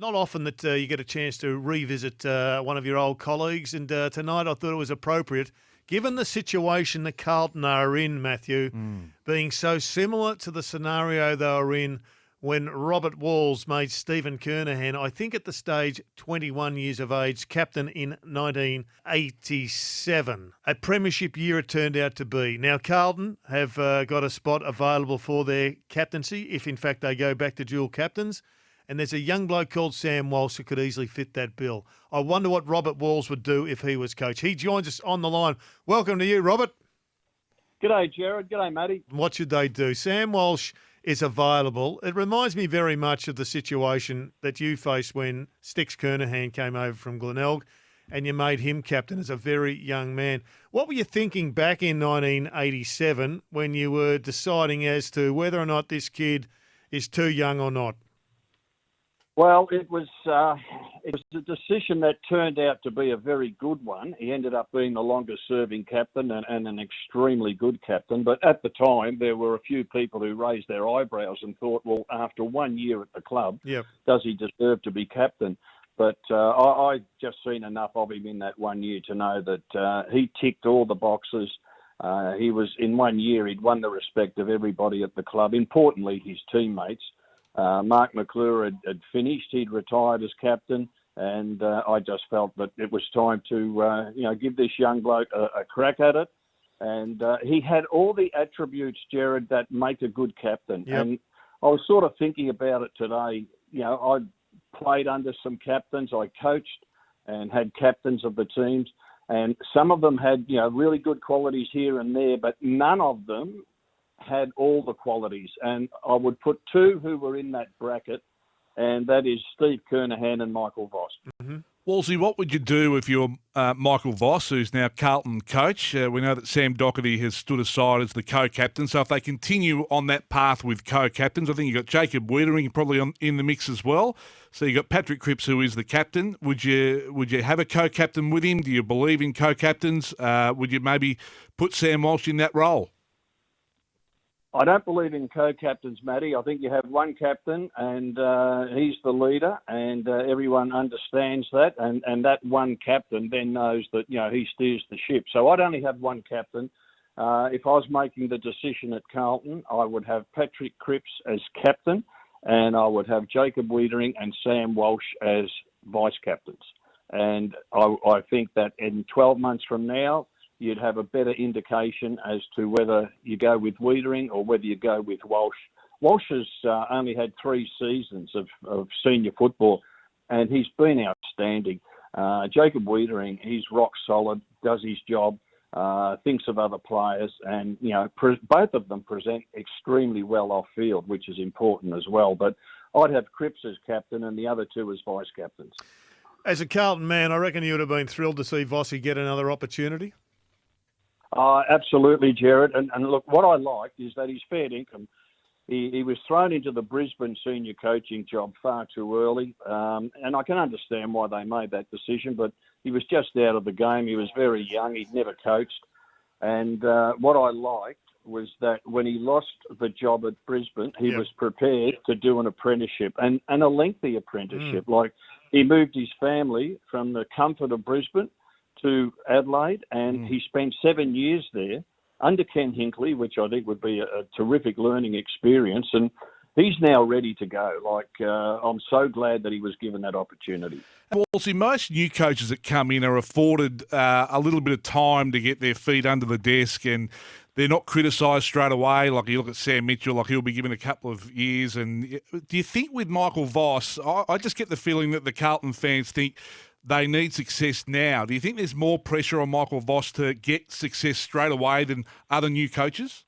Not often that you get a chance to revisit one of your old colleagues, and tonight I thought it was appropriate, given the situation that Carlton are in, Matthew, being so similar to the scenario they were in when Robert Walls made Stephen Kernahan, I think at the stage 21 years of age, captain in 1987. A premiership year it turned out to be. Now, Carlton have got a spot available for their captaincy, if in fact they go back to dual captains. And there's a young bloke called Sam Walsh who could easily fit that bill. I wonder what Robert Walls would do if he was coach. He joins us on the line. Welcome to you, Robert. G'day, Jared. G'day, Matty. What should they do? Sam Walsh is available. It reminds me very much of the situation that you faced when Stix Kernahan came over from Glenelg and you made him captain as a very young man. What were you thinking back in 1987 when you were deciding as to whether or not this kid is too young or not? Well, it was a decision that turned out to be a very good one. He ended up being the longest-serving captain and an extremely good captain. But at the time, there were a few people who raised their eyebrows and thought, well, after 1 year at the club, does he deserve to be captain? But I just seen enough of him in that 1 year to know that he ticked all the boxes. He was, in 1 year, he'd won the respect of everybody at the club, importantly his teammates. Mark McClure had finished. He'd retired as captain, and I just felt that it was time to, give this young bloke a crack at it. And he had all the attributes, Jared, that make a good captain. Yep. And I was sort of thinking about it today. You know, I played under some captains. I coached and had captains of the teams, and some of them had, really good qualities here and there, but none of them had all the qualities. And I would put two who were in that bracket, and that is Steve Kernahan and Michael Voss. Mm-hmm. Wolsey, what would you do if you're Michael Voss, who's now Carlton coach? We know that Sam Doherty has stood aside as the co-captain, so if they continue on that path with co-captains, I think you've got Jacob Wiedering probably in the mix as well. So you've got Patrick Cripps, who is the captain. Would you have a co-captain with him? Do you believe in co-captains? Would you maybe put Sam Walsh in that role? I don't believe in co-captains, Matty. I think you have one captain, and he's the leader, and everyone understands that, and that one captain then knows that, he steers the ship. So I'd only have one captain. If I was making the decision at Carlton, I would have Patrick Cripps as captain, and I would have Jacob Wiedering and Sam Walsh as vice-captains. And I think that in 12 months from now, you'd have a better indication as to whether you go with Wiedering or whether you go with Walsh. Walsh has only had 3 seasons of senior football, and he's been outstanding. Jacob Wiedering, he's rock solid, does his job, thinks of other players, and both of them present extremely well off field, which is important as well. But I'd have Cripps as captain and the other two as vice captains. As a Carlton man, I reckon you would have been thrilled to see Vossi get another opportunity. Absolutely, Jared. And look, what I liked is that he's fair income. He was thrown into the Brisbane senior coaching job far too early, and I can understand why they made that decision, but he was just out of the game. He was very young. He'd never coached. And what I liked was that when he lost the job at Brisbane, he was prepared to do an apprenticeship, and a lengthy apprenticeship. Like, he moved his family from the comfort of Brisbane to Adelaide, and he spent 7 years there under Ken Hinkley, which I think would be a terrific learning experience. And he's now ready to go. I'm so glad that he was given that opportunity. Well, see, most new coaches that come in are afforded a little bit of time to get their feet under the desk, and they're not criticised straight away. Like, you look at Sam Mitchell, like, he'll be given a couple of years. And do you think with Michael Voss, I just get the feeling that the Carlton fans think they need success now. Do you think there's more pressure on Michael Voss to get success straight away than other new coaches?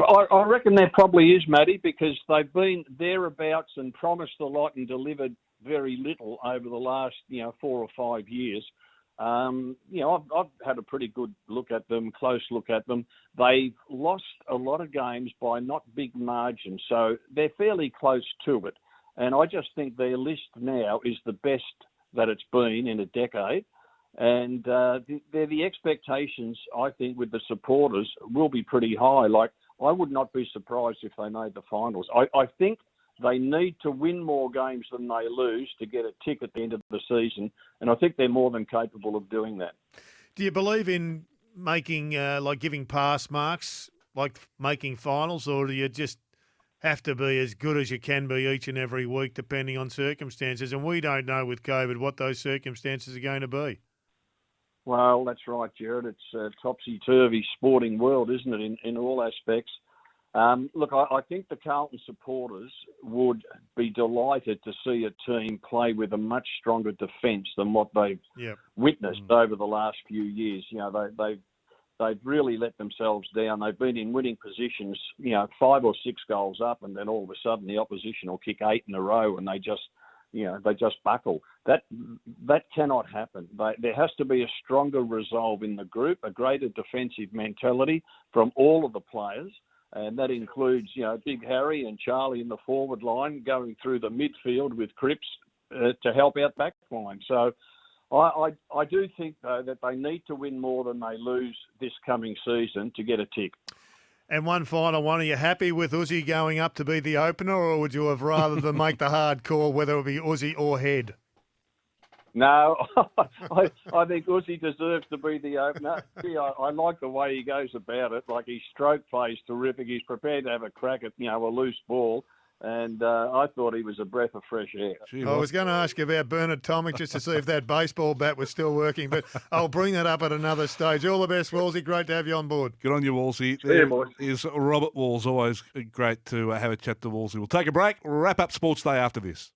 I reckon there probably is, Matty, because they've been thereabouts and promised a lot and delivered very little over the last, 4 or 5 years. I've had a pretty good look at them, close look at them. They've lost a lot of games by not big margins, so they're fairly close to it. And I just think their list now is the best that it's been in a decade. And the expectations, I think, with the supporters will be pretty high. Like, I would not be surprised if they made the finals. I think They need to win more games than they lose to get a tick at the end of the season, and I think they're more than capable of doing that. Do you believe in making, like giving pass marks, like making finals, or do you just have to be as good as you can be each and every week, depending on circumstances? And we don't know with COVID what those circumstances are going to be. Well, that's right, Jared. It's a topsy-turvy sporting world, isn't it, in all aspects? Look, I think the Carlton supporters would be delighted to see a team play with a much stronger defence than what they've witnessed over the last few years. You know, they've really let themselves down. They've been in winning positions, 5 or 6 goals up, and then all of a sudden the opposition will kick 8 in a row, and they just buckle. That cannot happen. There has to be a stronger resolve in the group, a greater defensive mentality from all of the players. And that includes, Big Harry and Charlie in the forward line going through the midfield with Cripps to help out back line. So I do think, though, that they need to win more than they lose this coming season to get a tick. And one final one, are you happy with Uzi going up to be the opener, or would you have rather than make the hard call whether it be Uzi or Head? No, I think Uzi deserves to be the opener. I like the way he goes about it. Like, his stroke play is terrific. He's prepared to have a crack at, a loose ball. And I thought he was a breath of fresh air. I was going to ask you about Bernard Tomic just to see if that baseball bat was still working, but I'll bring that up at another stage. All the best, Wolsey. Great to have you on board. Good on you, Wolsey. Yeah, boys. Is Robert Walls. Always great to have a chat to Wolsey. We'll take a break. Wrap up Sports Day after this.